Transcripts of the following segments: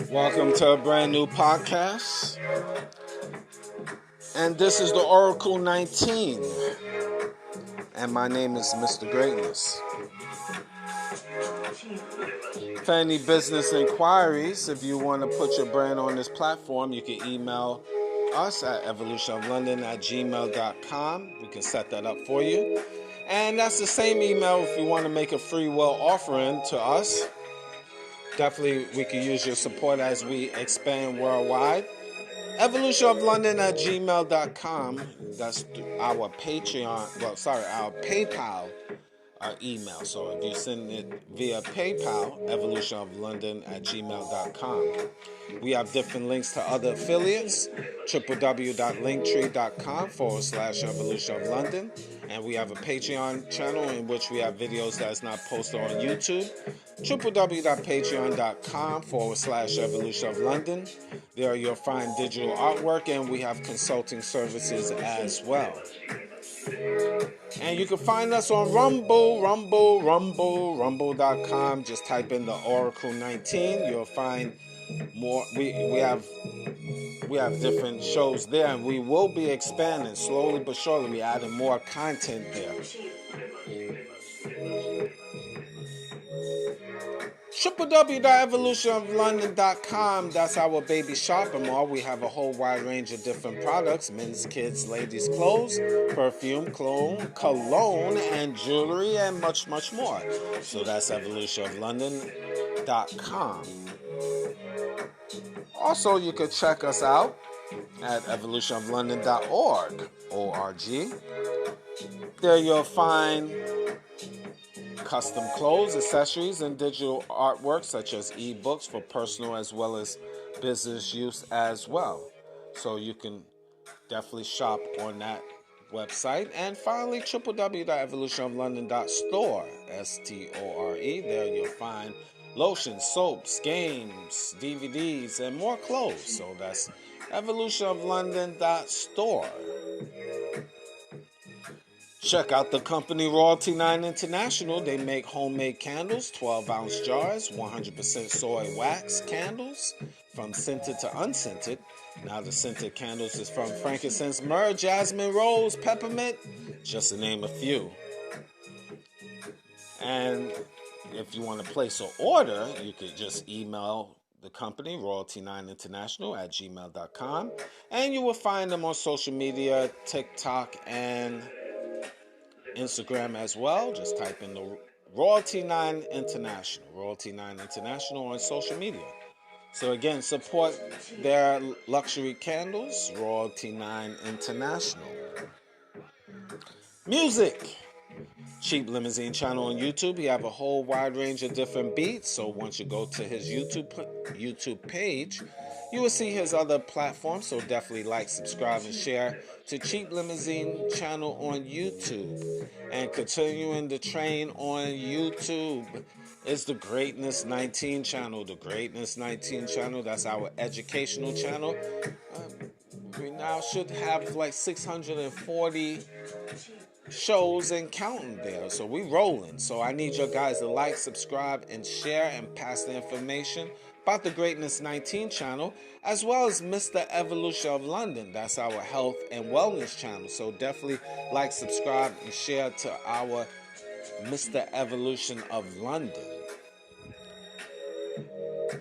Welcome to a brand new podcast, and this is the Oracle 19, and my name is Mr. Greatness. For any business inquiries, if you want to put your brand on this platform, you can email us at evolutionoflondon@gmail.com. We can set that up for you. And that's the same email if you want to make a free will offering to us. Definitely, we can use your support as we expand worldwide. evolutionoflondon@gmail.com. That's our Patreon, our PayPal email. So if you send it via PayPal, evolutionoflondon@gmail.com. We have different links to other affiliates, www.linktree.com/evolutionoflondon. And we have a Patreon channel in which we have videos that's not posted on YouTube, www.patreon.com/evolutionoflondon. There you'll find digital artwork, and we have consulting services as well. And you can find us on rumble.com. Just type in the Oracle 19. You'll find more. We have different shows there, and we will be expanding slowly but surely. We're adding more content there. www.evolutionoflondon.com. That's our baby shopping mall. We have a whole wide range of different products: men's, kids, ladies' clothes, perfume, cologne, and jewelry, and much, much more. So that's evolutionoflondon.com. Also, you can check us out at evolutionoflondon.org. O-R-G. There you'll find custom clothes, accessories, and digital artwork such as ebooks for personal as well as business use as well. So you can definitely shop on that website. And finally, www.evolutionoflondon.store, S-T-O-R-E. There you'll find lotions, soaps, games, DVDs, and more clothes. So that's evolutionoflondon.store. Check out the company Royalty 9 International. They make homemade candles, 12-ounce jars, 100% soy wax candles, from scented to unscented. Now the scented candles is from frankincense, myrrh, jasmine, rose, peppermint, just to name a few. And if you want to place an order, you could just email the company, royalty9international@gmail.com. And you will find them on social media, TikTok, and Instagram as well. Just type in the Royalty 9 International. Royalty 9 International on social media. So again, support their luxury candles, Royalty 9 International. Music. Cheap Limousine channel on YouTube. He have a whole wide range of different beats. So once you go to his YouTube page, you will see his other platforms. So definitely like, subscribe, and share to Cheap Limousine channel on YouTube. And continuing the train on YouTube is the Greatness 19 channel. The Greatness 19 channel, that's our educational channel. We now should have like 640 shows and counting there. So we rolling. So I need your guys to like, subscribe, and share, and pass the information about the Greatness 19 channel, as well as Mr. Evolution of London. That's our health and wellness channel. So definitely like, subscribe, and share to our Mr. Evolution of London.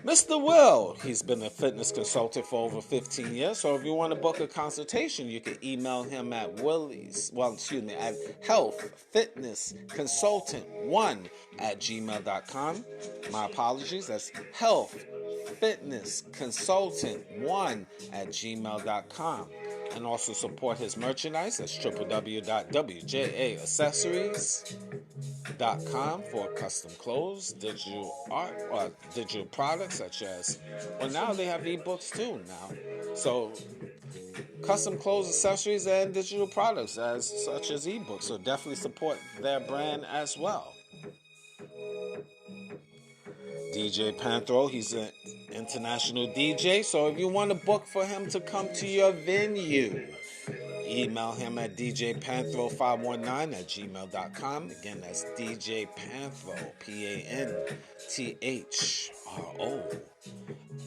Mr. Will, he's been a fitness consultant for over 15 years. So if you want to book a consultation, you can email him at at healthfitnessconsultant1@gmail.com. My apologies, that's healthfitnessconsultant1@gmail.com. And also support his merchandise. That's www.wjaaccessories for custom clothes, digital art, or digital products such as, well, now they have ebooks too now. So custom clothes, accessories, and digital products such as ebooks. So definitely support their brand as well. DJ Panthro, he's an international DJ. So if you want to book for him to come to your venue, email him at djpanthro519@gmail.com. Again, that's djpanthro, PANTHRO,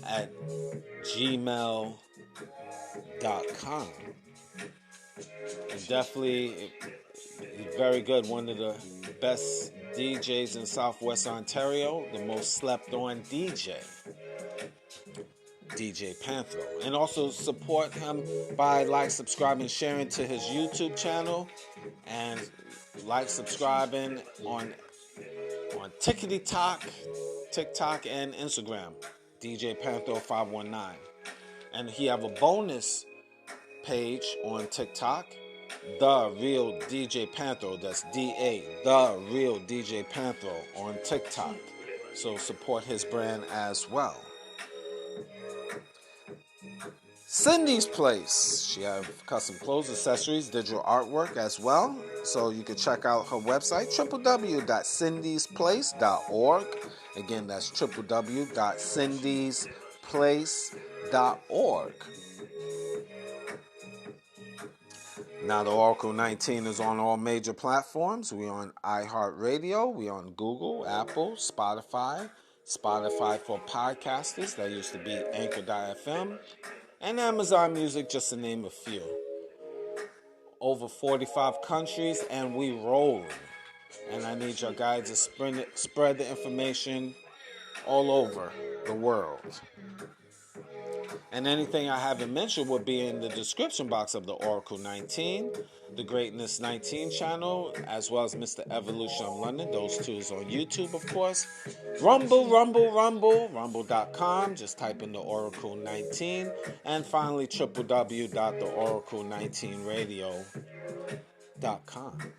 at gmail.com. And definitely very good. One of the best DJs in Southwest Ontario, the most slept on DJ Panthro. And also support him by subscribing, sharing to his YouTube channel, and subscribing on TikTok and Instagram, DJ Panthro 519. And he have a bonus page on TikTok, The Real DJ Panthro. That's DA, The Real DJ Panthro on TikTok. So support his brand as well. Cindy's Place. She have custom clothes, accessories, digital artwork as well. So you can check out her website, www.cindysplace.org. Again, that's www.cindysplace.org. Now, the Oracle 19 is on all major platforms. We're on iHeartRadio. We're on Google, Apple, Spotify for podcasters. That used to be Anchor.fm. And Amazon Music, just to name a few. Over 45 countries, and we roll. And I need your guys to spread the information all over the world. And anything I haven't mentioned will be in the description box of the Oracle 19, the Greatness 19 channel, as well as Mr. Evolution of London. Those two is on YouTube, of course. Rumble.com. Just type in the Oracle 19. And finally, www.theoracle19radio.com.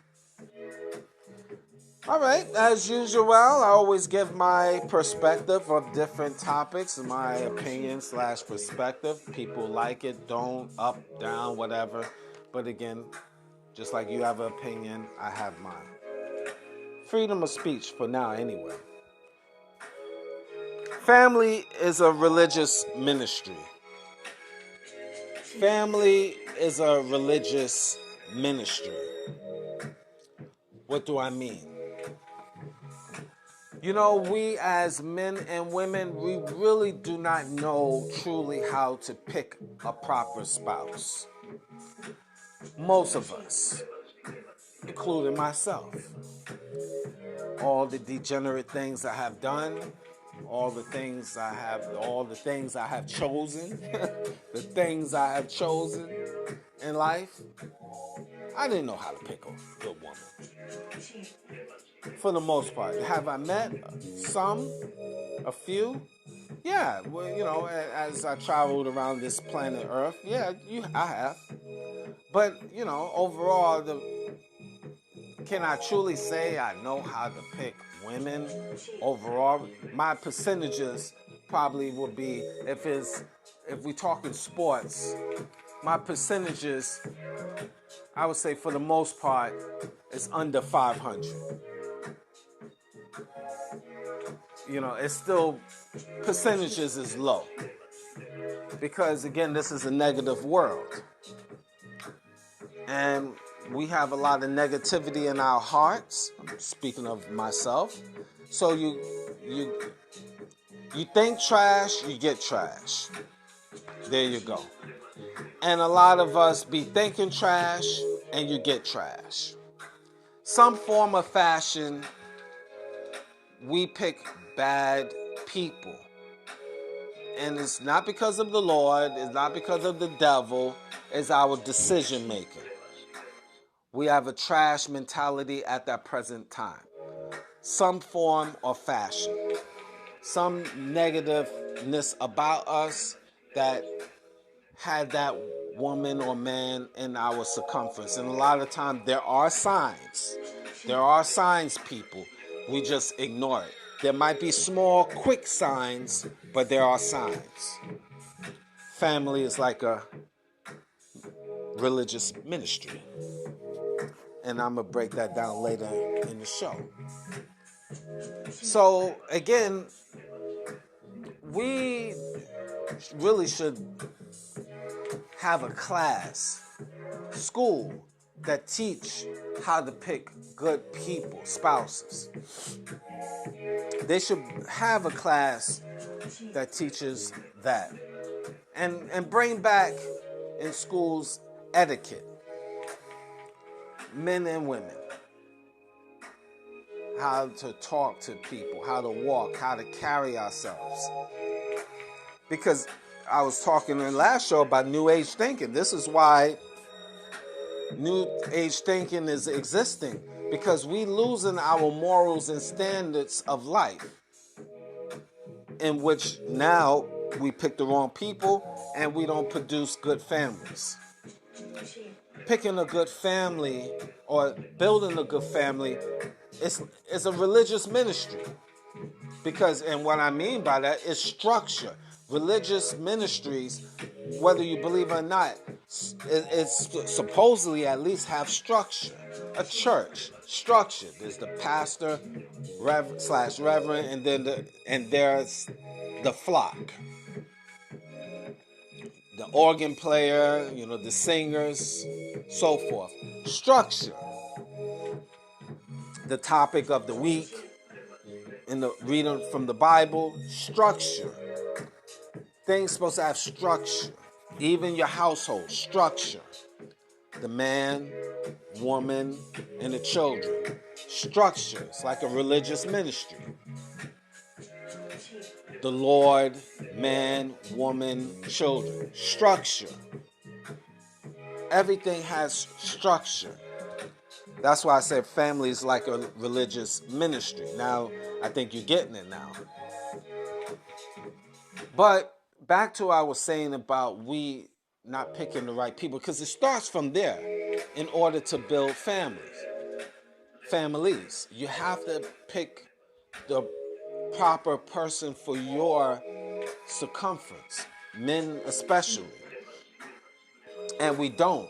All right, as usual, I always give my perspective of different topics, my opinion / perspective. People like it, don't, up, down, whatever. But again, just like you have an opinion, I have mine. Freedom of speech for now, anyway. Family is a religious ministry. Family is a religious ministry. What do I mean? You know, we as men and women, we really do not know truly how to pick a proper spouse. Most of us, including myself. All the degenerate things I have done, all the things I have chosen, the things I have chosen in life, I didn't know how to pick a good woman. For the most part. Have I met some? A few? Yeah, well, you know, as I traveled around this planet Earth, yeah, I have. But, you know, overall, can I truly say I know how to pick women? Overall, my percentages probably would be, if we talking sports, my percentages, I would say for the most part, is under 500. You know, it's still, percentages is low. Because, again, this is a negative world. And we have a lot of negativity in our hearts. Speaking of myself. So you think trash, you get trash. There you go. And a lot of us be thinking trash, and you get trash. Some form of fashion, we pick bad people. And it's not because of the Lord, it's not because of the devil, it's our decision making. We have a trash mentality at that present time. Some form of fashion. Some negativeness about us that had that woman or man in our circumference. And a lot of times there are signs There are signs, people. We just ignore it. There might be small, quick signs, but there are signs. Family is like a religious ministry. And I'm going to break that down later in the show. So, again, we really should have a class, school, that teach how to pick good people, spouses. They should have a class that teaches that. And bring back in schools etiquette. Men and women. How to talk to people, how to walk, how to carry ourselves. Because I was talking in the last show about New Age thinking. This is why New Age thinking is existing. Because we losing our morals and standards of life. In which now we pick the wrong people and we don't produce good families. Picking a good family or building a good family is a religious ministry. Because, and what I mean by that is structure. Religious ministries, whether you believe it or not, it's supposedly at least have structure. A church, structure. There's the pastor, reverend, and there's the flock. The organ player, the singers, so forth. Structure. The topic of the week in the reading from the Bible, structure. Things supposed to have structure. Even your household, structure. The man, woman, and the children. Structure. It's like a religious ministry. The Lord, man, woman, children. Structure. Everything has structure. That's why I said family is like a religious ministry. Now, I think you're getting it now. But back to what I was saying about we not picking the right people, because it starts from there in order to build families. Families. You have to pick the proper person for your circumference. Men especially. And we don't.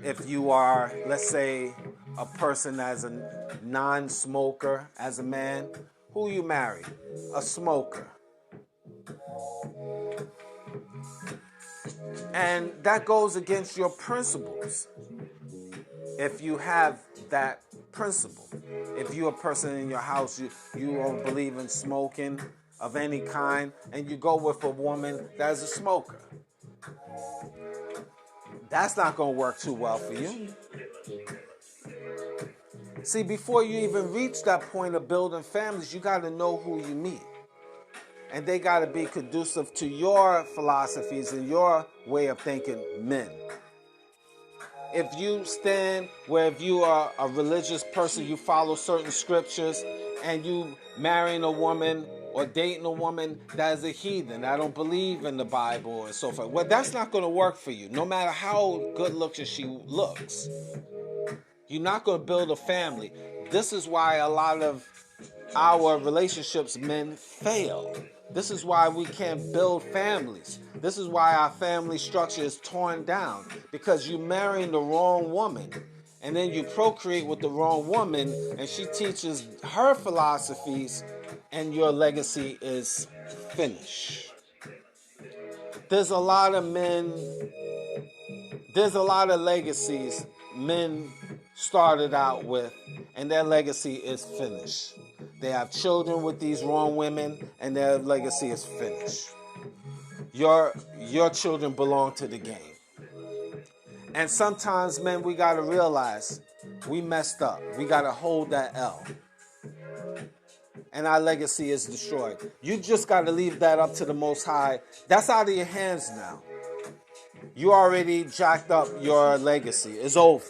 If you are, let's say, a person as a non-smoker, as a man, who you marry? A smoker. And that goes against your principles. If you have that principle. If you're a person in your house, you don't believe in smoking of any kind, and you go with a woman that is a smoker. That's not going to work too well for you. See, before you even reach that point of building families, you got to know who you meet. And they got to be conducive to your philosophies and your way of thinking, men. If you stand where if you are a religious person, you follow certain scriptures, and you marrying a woman or dating a woman that is a heathen, that don't believe in the Bible and so forth, well, that's not going to work for you, no matter how good looking she looks. You're not going to build a family. This is why a lot of our relationships, men, fail. This is why we can't build families. This is why our family structure is torn down. Because you're marrying the wrong woman. And then you procreate with the wrong woman, and she teaches her philosophies, and your legacy is finished. There's a lot of men, there's a lot of legacies men started out with, and their legacy is finished. They have children with these wrong women, and their legacy is finished. Your children belong to the game. And sometimes, men, we got to realize we messed up. We got to hold that L. And our legacy is destroyed. You just got to leave that up to the Most High. That's out of your hands now. You already jacked up your legacy. It's over.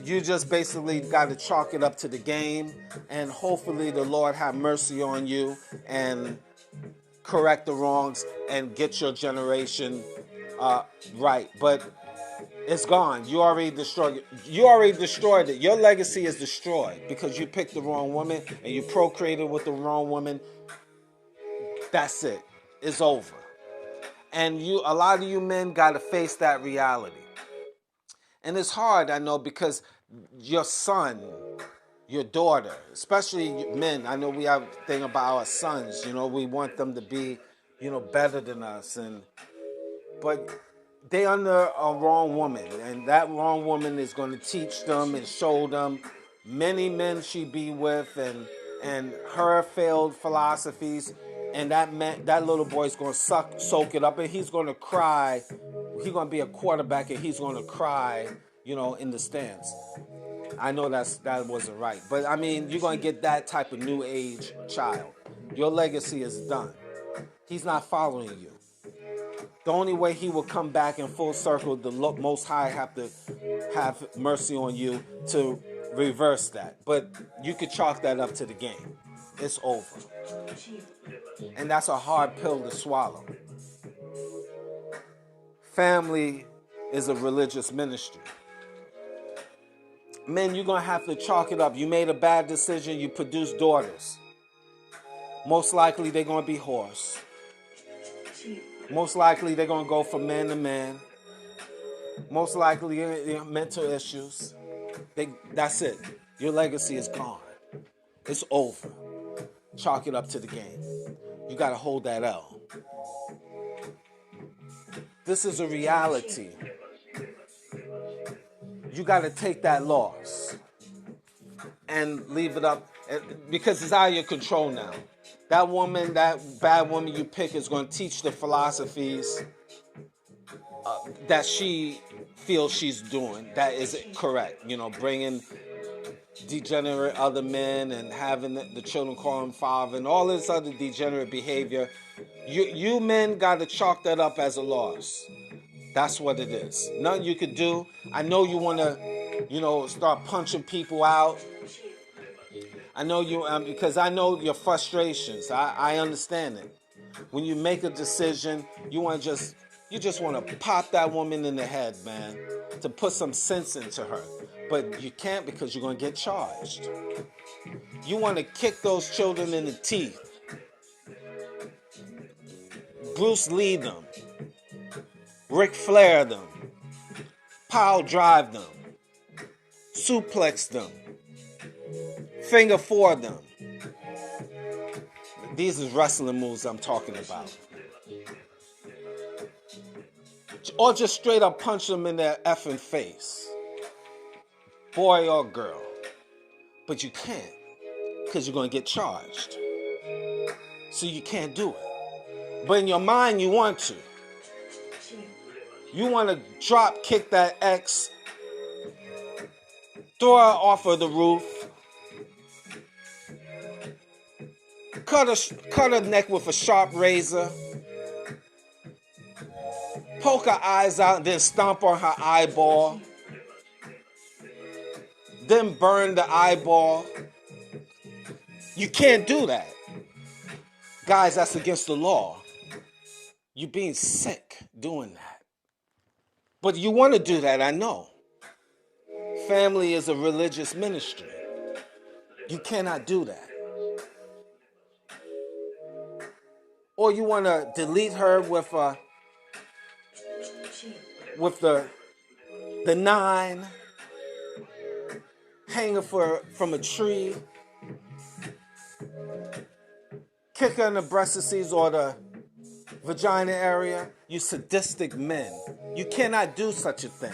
You just basically got to chalk it up to the game, and hopefully the Lord have mercy on you and correct the wrongs and get your generation right. But It's gone. You already destroyed it. You already destroyed it. Your legacy is destroyed because you picked the wrong woman and you procreated with the wrong woman. That's it. It's over. And a lot of you men got to face that reality. And it's hard, I know, because your son, your daughter, especially men, I know we have a thing about our sons, we want them to be, better than us. But they under a wrong woman, and that wrong woman is going to teach them and show them many men she be with and her failed philosophies, and that little boy's going to soak it up, and he's going to cry. He's going to be a quarterback, and he's going to cry, in the stands. I know that wasn't right, but I mean, you're going to get that type of new age child. Your legacy is done. He's not following you. The only way he will come back in full circle, the Most High have to have mercy on you to reverse that. But you could chalk that up to the game. It's over. And that's a hard pill to swallow. Family is a religious ministry. Men, you're going to have to chalk it up. You made a bad decision. You produced daughters. Most likely they're going to be whores. Most likely they're going to go from man to man. Most likely mental issues. That's it. Your legacy is gone. It's over. Chalk it up to the game. You got to hold that L. This is a reality. You got to take that loss and leave it up because it's out of your control now. That woman, that bad woman you pick is going to teach the philosophies that she feels she's doing. That isn't correct. Bringing degenerate other men and having the children call him father and all this other degenerate behavior. You men got to chalk that up as a loss. That's what it is. Nothing you could do. I know you want to, start punching people out. I know you, because I know your frustrations. I understand it. When you make a decision, you just want to pop that woman in the head, man, to put some sense into her. But you can't because you're going to get charged. You want to kick those children in the teeth. Bruce Lee them. Ric Flair them. Pile drive them. Suplex them. Finger four them. These is wrestling moves I'm talking about. Or just straight up punch them in their effing face. Boy or girl. But you can't. Because you're going to get charged. So you can't do it. But in your mind, you want to. You want to drop kick that ex. Throw her off of the roof. Cut her neck with a sharp razor. Poke her eyes out and then stomp on her eyeball. Then burn the eyeball. You can't do that. Guys, that's against the law. You're being sick doing that. But you want to do that, I know. Family is a religious ministry. You cannot do that. Or you want to delete her with the 9, hang her from a tree, kick her in the breastises or the vagina area. You sadistic men. You cannot do such a thing.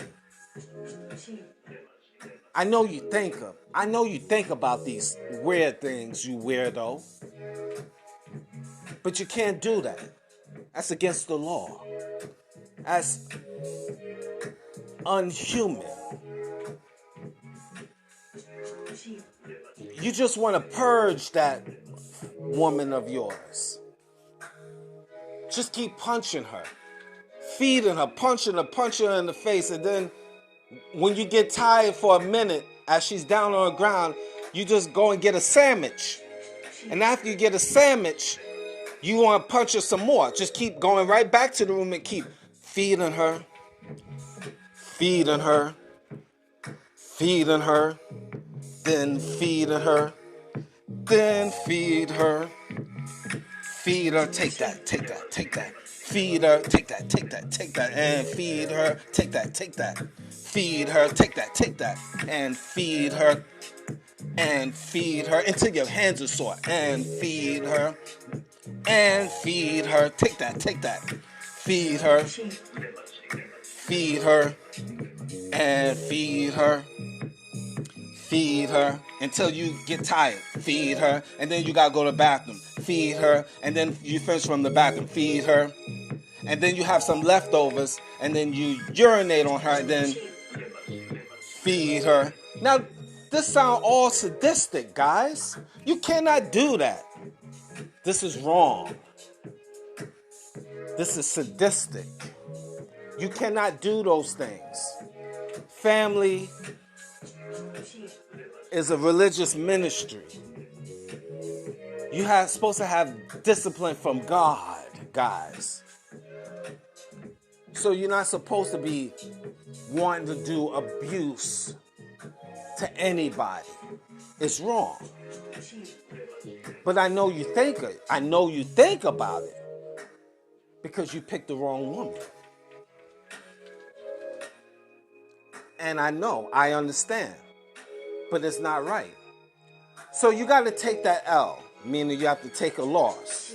I know you think about these weird things, you weirdo. But you can't do that. That's against the law. That's unhuman. You just want to purge that woman of yours. Just keep punching her, feeding her, punching her in the face, and then when you get tired for a minute, as she's down on the ground, you just go and get a sandwich. And after you get a sandwich, you want to punch her some more. Just keep going right back to the room and keep feeding her, feeding her, then feeding her, then feed her. Feed her, take that, take that, take that. Feed her, take that, take that, take that, and feed her, take that, take that. Feed her, take that, and feed her, until your hands are sore, and feed her, take that, take that. Feed her, and feed her until you get tired. Feed her, and then you gotta go to the bathroom. Feed her, and then you finish from the bathroom. Feed her, and then you have some leftovers, and then you urinate on her, and then feed her. Now, this sounds all sadistic, guys. You cannot do that. This is wrong. This is sadistic. You cannot do those things. Family is a religious ministry. You are supposed to have discipline from God, guys. So you're not supposed to be wanting to do abuse to anybody. It's wrong. But I know you think it. I know you think about it because you picked the wrong woman. And I understand. But it's not right. So you got to take that L, meaning you have to take a loss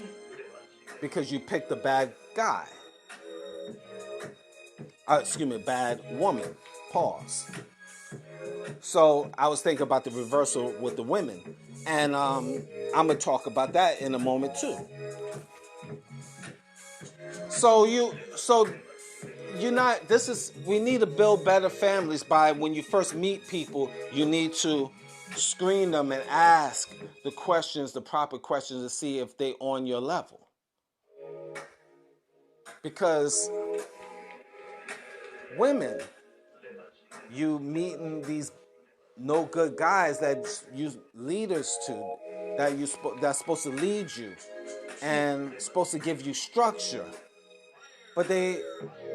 because you picked a bad guy. Bad woman. Pause. So I was thinking about the reversal with the women. And I'm going to talk about that in a moment too. We need to build better families by when you first meet people, you need to screen them and ask the proper questions to see if they're on your level. Because women, you meeting these no good guys that you leaders to, that's supposed to lead you and supposed to give you structure. But they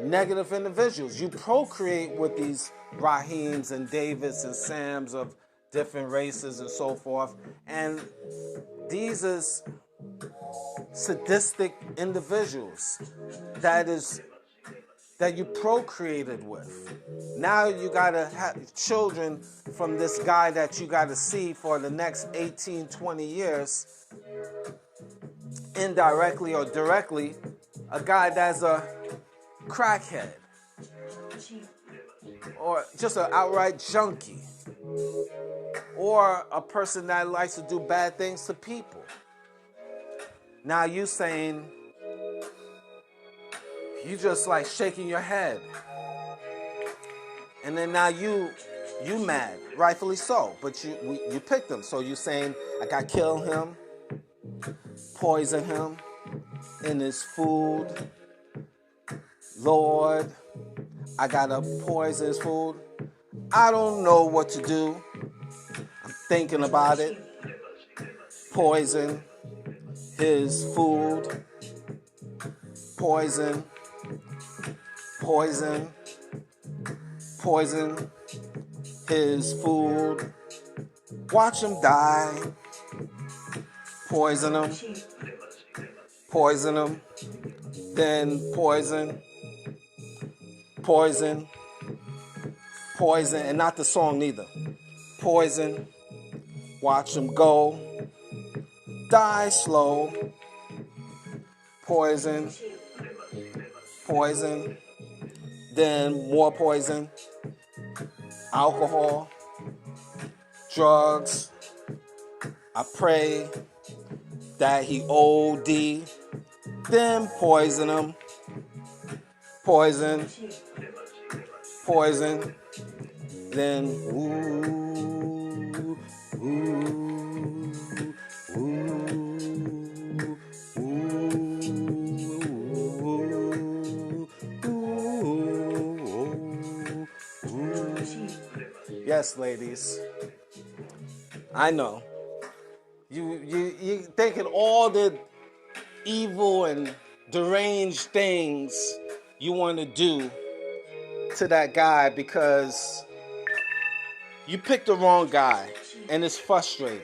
negative individuals. You procreate with these Rahims and Davids and Sams of different races and so forth. And these is sadistic individuals that you procreated with. Now you gotta have children from this guy that you gotta see for the next 18, 20 years, indirectly or directly, a guy that's a crackhead or just an outright junkie or a person that likes to do bad things to people. Now you saying, you just like shaking your head. And then now you mad, rightfully so, but you picked him. So you saying, I gotta kill him, poison him in his food. Lord, I gotta poison his food. I don't know what to do. I'm thinking about it. Poison his food. Poison his food. Watch him die. Poison him. Then poison, and not the song neither. Poison, watch him go, die slow. Poison, then more poison, alcohol, drugs. I pray that he OD. Then poison him. Poison. Then Yes, ladies. I know. You thinking all the evil and deranged things you want to do to that guy because you picked the wrong guy, and it's frustrating.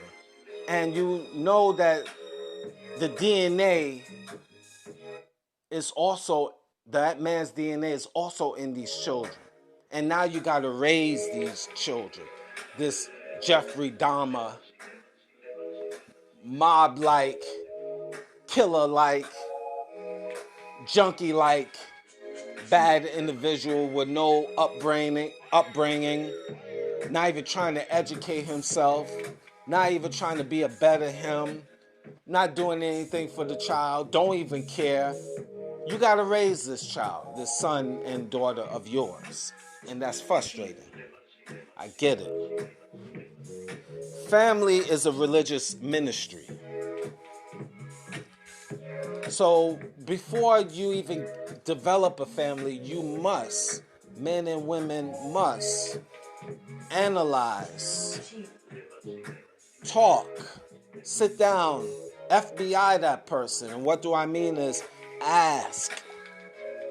And you know that the DNA is also, that man's DNA is also in these children. And now you got to raise these children. This Jeffrey Dahmer, mob-like, killer-like, junkie-like, bad individual with no upbringing, not even trying to educate himself, not even trying to be a better him, not doing anything for the child, don't even care. You got to raise this child, this son and daughter of yours. And that's frustrating. I get it. Family is a religious ministry. So before you even develop a family, you must, men and women must analyze, talk, sit down, FBI that person. And what do I mean is ask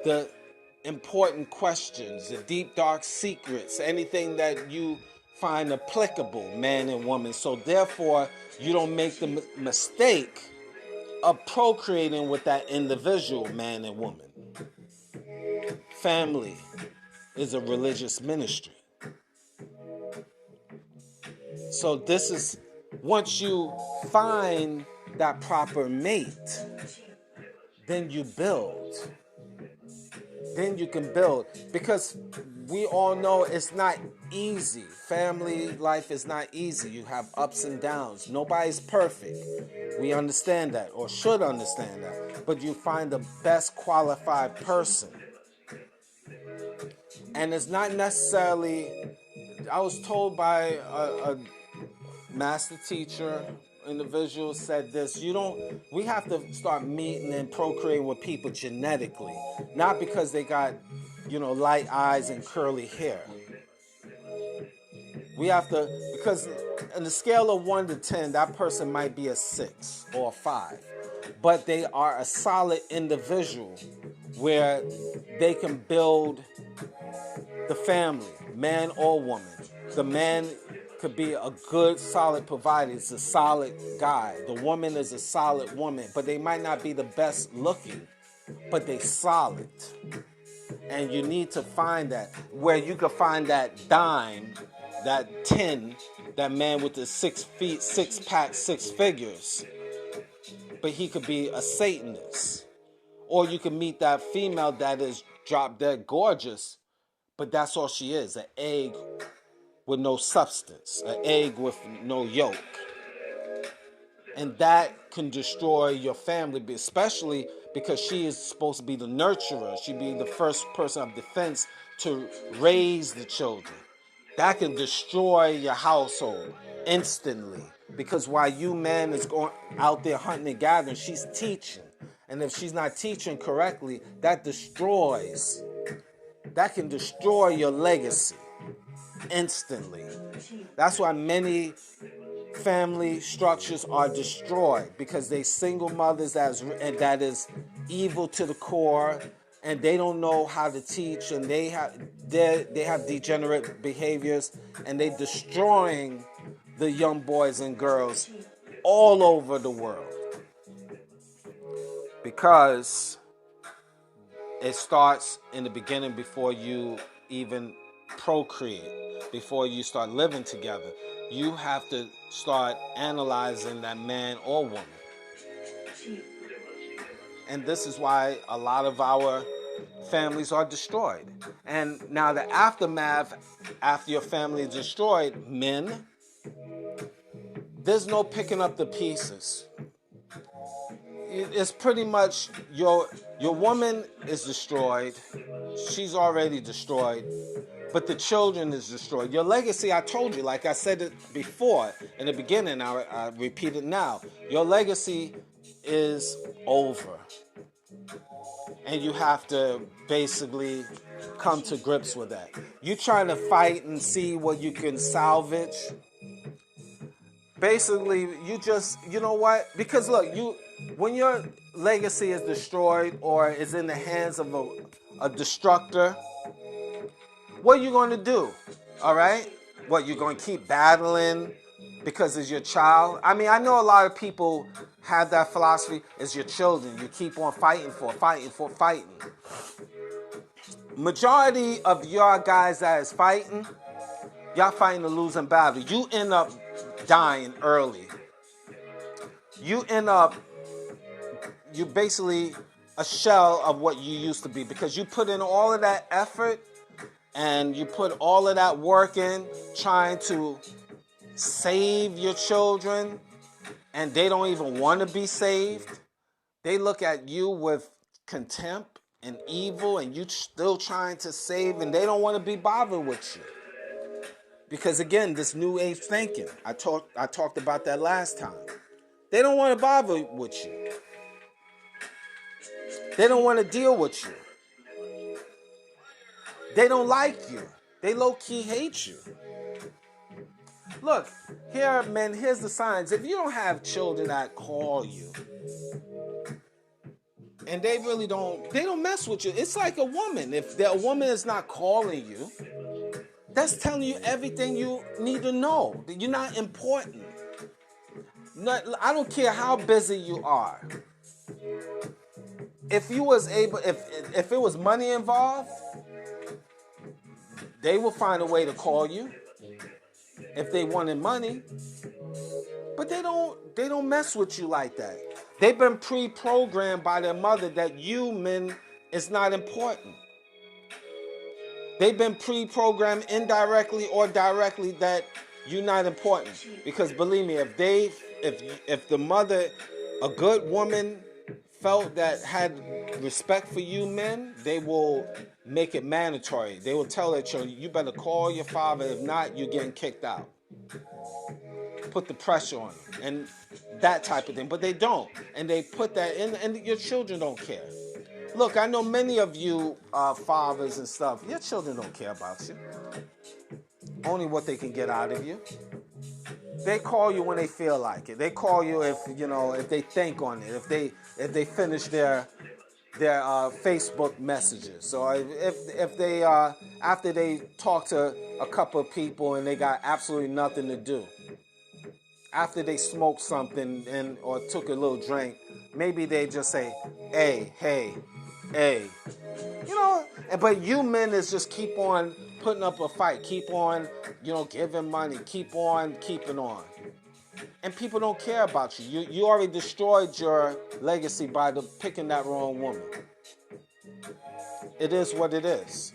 the important questions, the deep, dark secrets, anything that you find applicable, man and woman. So therefore, you don't make the mistake of procreating with that individual, man and woman. Family is a religious ministry. So this is, once you find that proper mate, then you build. Then you can build. Because we all know it's not easy. Family life is not easy. You have ups and downs. Nobody's perfect. We understand that, or should understand that. But you find the best qualified person. And it's not necessarily, I was told by a master teacher, individual said this, we have to start meeting and procreating with people genetically. Not because they got, light eyes and curly hair. We have to, because on the scale of 1 to 10, that person might be a 6 or a 5. But they are a solid individual where they can build the family, man or woman. The man could be a good, solid provider. It's a solid guy. The woman is a solid woman. But they might not be the best looking, but they solid. And you need to find that. Where you can find that dime, that 10, that man with the 6 feet, 6 pack, 6 figures. But he could be a Satanist. Or you can meet that female that is drop dead gorgeous, but that's all she is, an egg with no substance, an egg with no yolk. And that can destroy your family, especially because she is supposed to be the nurturer. She'd be the first person of defense to raise the children. That can destroy your household instantly. Because while you man is going out there hunting and gathering, she's teaching. And if she's not teaching correctly, that can destroy your legacy instantly. That's why many family structures are destroyed, because they single mothers that is evil to the core, and they don't know how to teach, and they have degenerate behaviors, and they destroying the young boys and girls all over the world. Because it starts in the beginning before you even procreate, before you start living together. You have to start analyzing that man or woman. And this is why a lot of our families are destroyed. And now the aftermath, after your family is destroyed, men, there's no picking up the pieces. It's pretty much your woman is destroyed. She's already destroyed. But the children is destroyed. Your legacy, I told you, like I said it before in the beginning, I repeat it now. Your legacy is over. And you have to basically come to grips with that. You trying to fight and see what you can salvage. Basically, you know what? Because look, when your legacy is destroyed or is in the hands of a destructor, What are you going to do? All right? What, you're going to keep battling because it's your child? I mean, I know a lot of people have that philosophy. It's your children. You keep on fighting. Majority of y'all guys that is fighting, y'all fighting a losing battle. You end up dying early. You basically a shell of what you used to be because you put in all of that effort and you put all of that work in trying to save your children, and they don't even want to be saved. They look at you with contempt and evil, and you still trying to save, and they don't want to be bothered with you. Because again, this new age thinking, I talked about that last time. They don't want to bother with you. They don't want to deal with you. They don't like you. They low-key hate you. Look, here, men, here's the signs. If you don't have children that call you, and they don't mess with you. It's like a woman. If a woman is not calling you, that's telling you everything you need to know. That you're not important. I don't care how busy you are. If you was able, if it was money involved, they will find a way to call you if they wanted money. But they don't mess with you like that. They've been pre-programmed by their mother that you men is not important. They've been pre-programmed indirectly or directly that you're not important. Because believe me, if the mother, a good woman, felt that had respect for you men, they will make it mandatory. They will tell their children, you better call your father. If not, you're getting kicked out. Put the pressure on them and that type of thing. But they don't. And they put that in, and your children don't care. Look, I know many of you fathers and stuff, your children don't care about you. Only what they can get out of you. They call you when they feel like it. They call you if they think on it, if they finish their Facebook messages. So if they after they talk to a couple of people and they got absolutely nothing to do, after they smoked something or took a little drink, maybe they just say, hey, but you men is just keep on putting up a fight, keep on, giving money, keep on keeping on. And people don't care about you. You already destroyed your legacy by picking that wrong woman. It is what it is.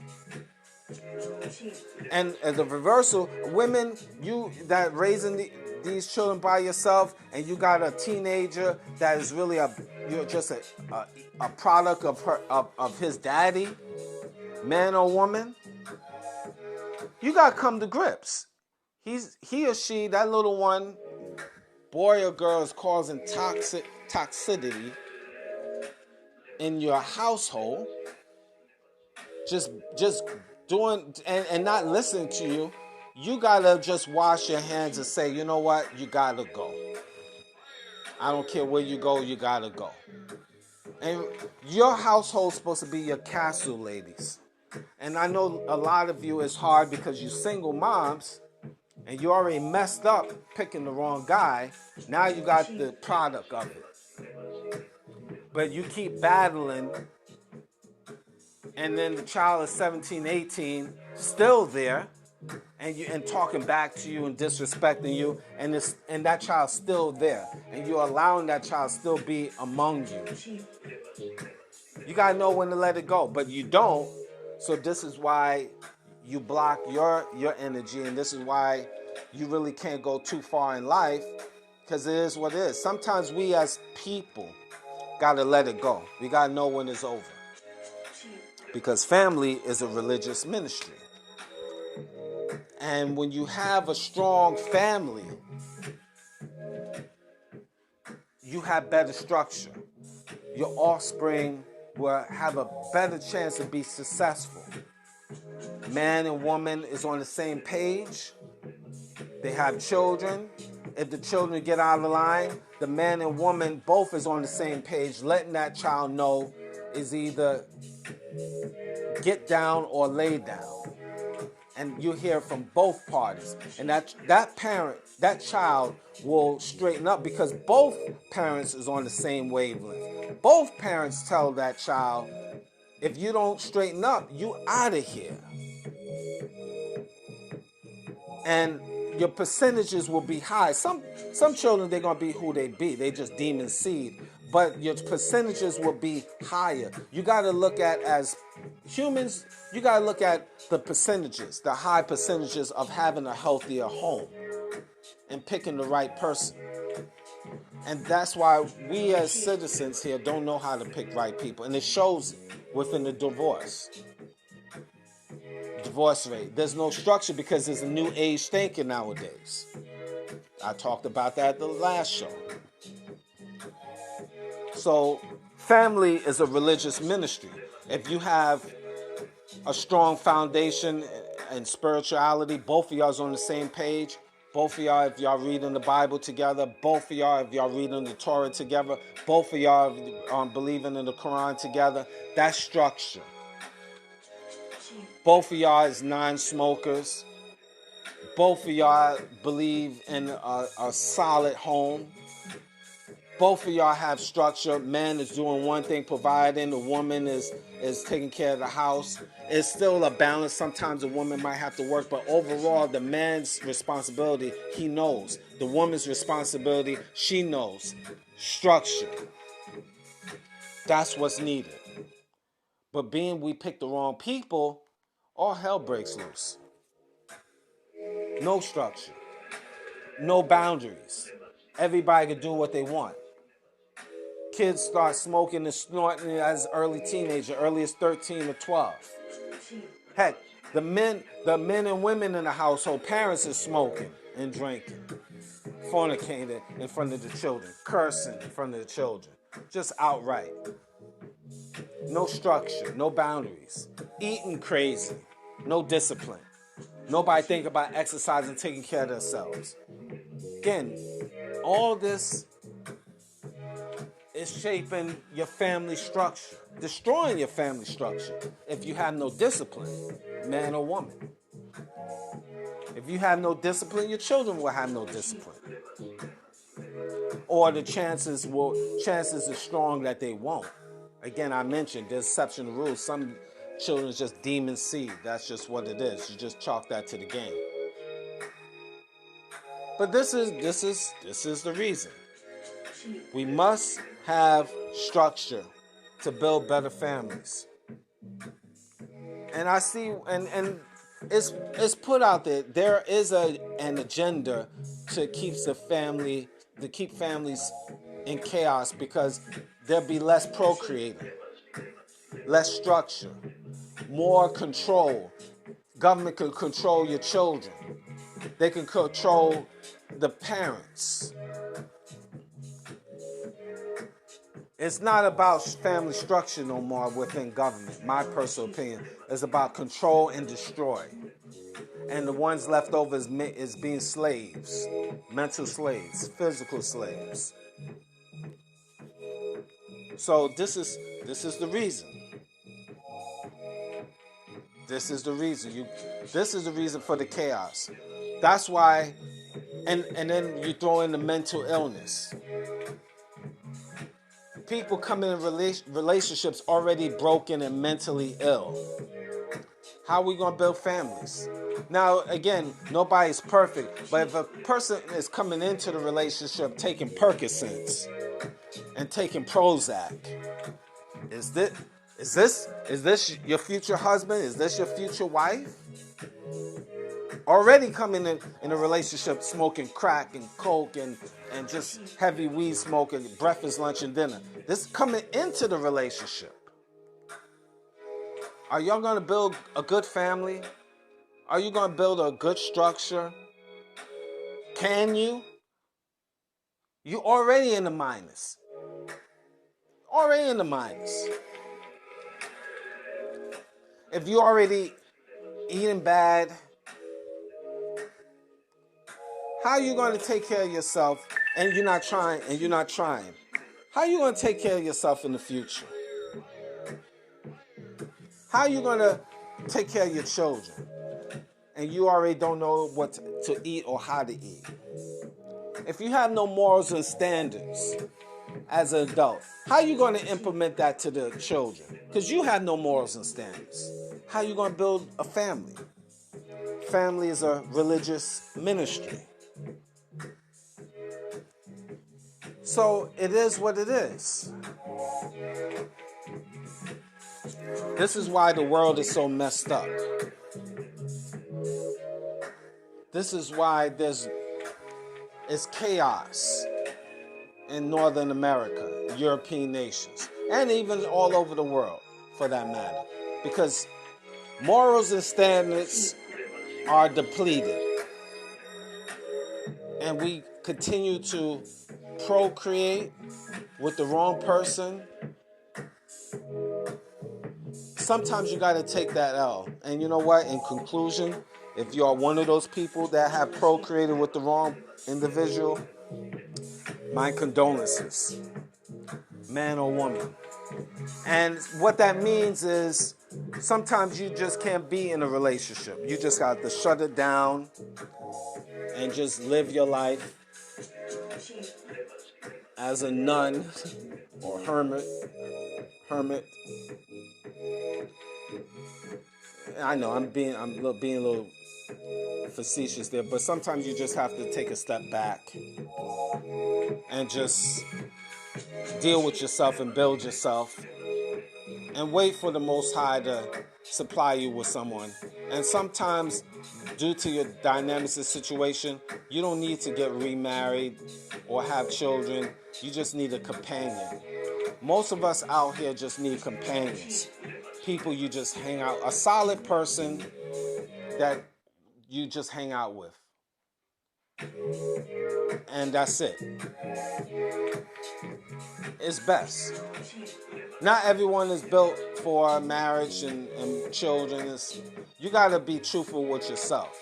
And as a reversal, women, you that raising these children by yourself, and you got a teenager that is really you're just a product of his daddy, man or woman. You gotta come to grips. He or she, that little one, boy or girl, is causing toxicity in your household. Just doing and not listening to you. You gotta just wash your hands and say, you know what, you gotta go. I don't care where you go, you gotta go. And your household's supposed to be your castle, ladies. And I know a lot of you, it's hard because you single moms and you already messed up picking the wrong guy. Now you got the product of it. But you keep battling, and then the child is 17, 18, still there, and talking back to you and disrespecting you, and that child's still there, and you're allowing that child still be among you. You gotta know when to let it go, but you don't. So this is why you block your energy, and this is why you really can't go too far in life, because it is what it is. Sometimes we as people gotta let it go. We gotta know when it's over. Because family is a religious ministry. And when you have a strong family, you have better structure. Your offspring will have a better chance to be successful. Man and woman is on the same page. They have children. If the children get out of line, the man and woman both is on the same page, letting that child know is either get down or lay down. And you hear from both parties. And that child will straighten up because both parents is on the same wavelength. Both parents tell that child, if you don't straighten up, you out of here. And your percentages will be high. Some children, they're going to be who they be. They just demon seed. But your percentages will be higher. You got to look at, as humans, you got to look at the percentages, the high percentages of having a healthier home and picking the right person. And that's why we as citizens here don't know how to pick right people. And it shows within the divorce rate. There's no structure because there's a new age thinking nowadays. I talked about that at the last show. So family is a religious ministry. If you have a strong foundation in spirituality, both of y'all's on the same page, both of y'all, if y'all reading the Bible together, both of y'all, if y'all reading the Torah together, both of y'all believing in the Quran together, that's structure. Both of y'all is non-smokers. Both of y'all believe in a solid home. Both of y'all have structure. Man is doing one thing, providing. The woman is taking care of the house. It's still a balance. Sometimes a woman might have to work, but overall, the man's responsibility, he knows. The woman's responsibility, she knows. Structure. That's what's needed. But being we pick the wrong people, all hell breaks loose. No structure. No boundaries. Everybody can do what they want. Kids start smoking and snorting as early teenager, early as 13 or 12. Heck, the men and women in the household, parents are smoking and drinking, fornicating in front of the children, cursing in front of the children, just outright. No structure, no boundaries, eating crazy, no discipline. Nobody think about exercising, taking care of themselves. Again, all this is shaping your family structure, destroying your family structure if you have no discipline, man or woman. If you have no discipline, your children will have no discipline. Or the chances are strong that they won't. Again, I mentioned there's exception to rules. Some children is just demon seed. That's just what it is. You just chalk that to the game. But this is the reason. We must have structure to build better families. And I see, and it's put out there. There is an agenda to keep families in chaos because there'll be less procreating, less structure, more control. Government can control your children. They can control the parents. It's not about family structure no more within government, my personal opinion. It's about control and destroy. And the ones left over is being slaves, mental slaves, physical slaves. So this is the reason. This is the reason. This is the reason for the chaos. That's why, and then you throw in the mental illness. People come in relationships already broken and mentally ill. How are we going to build families? Now, again, nobody's perfect, but if a person is coming into the relationship taking Percocets and taking Prozac, is this your future husband? Is this your future wife? Already coming in a relationship smoking crack and coke and just heavy weed smoking, breakfast, lunch, and dinner. This coming into the relationship. Are y'all going to build a good family? Are you going to build a good structure? Can you? You already in the minus. Already in the minus. If you already eating bad, how are you going to take care of yourself and you're not trying? How are you going to take care of yourself in the future? How are you going to take care of your children? and you already don't know what to eat or how to eat. If you have no morals and standards as an adult, how are you going to implement that to the children? Because you have no morals and standards. How are you going to build a family? Family is a religious ministry. So it is what it is. This is why the world is so messed up. This is why it's chaos in Northern America, European nations, and even all over the world for that matter. Because morals and standards are depleted. And we continue to procreate with the wrong person. Sometimes you got to take that L. And you know what? In conclusion, if you are one of those people that have procreated with the wrong individual, my condolences, man or woman. And what that means is sometimes you just can't be in a relationship. You just got to shut it down and just live your life as a nun or hermit. I know I'm being a little facetious there, but sometimes you just have to take a step back and just deal with yourself and build yourself and wait for the Most High to supply you with someone. And sometimes, due to your dynamics of situation, you don't need to get remarried or have children. You just need a companion. Most of us out here just need companions. People you just hang out, a solid person that you just hang out with. And that's it. It's best. Not everyone is built for marriage and children. You got to be truthful with yourself.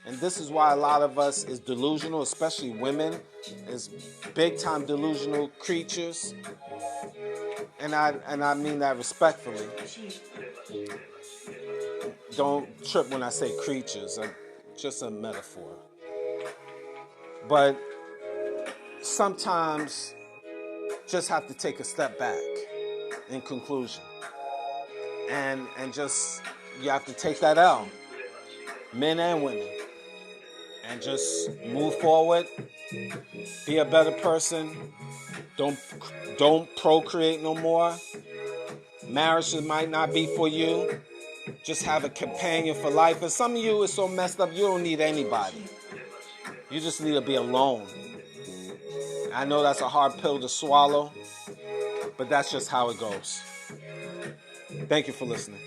And this is why a lot of us is delusional, especially women, is big-time delusional creatures. And I mean that respectfully. Don't trip when I say creatures. Just a metaphor. But sometimes just have to take a step back in conclusion. And just, you have to take that L, men and women, and just move forward, be a better person. Don't procreate no more. Marriage might not be for you. Just have a companion for life. And some of you is so messed up, you don't need anybody. You just need to be alone. I know that's a hard pill to swallow, but that's just how it goes. Thank you for listening.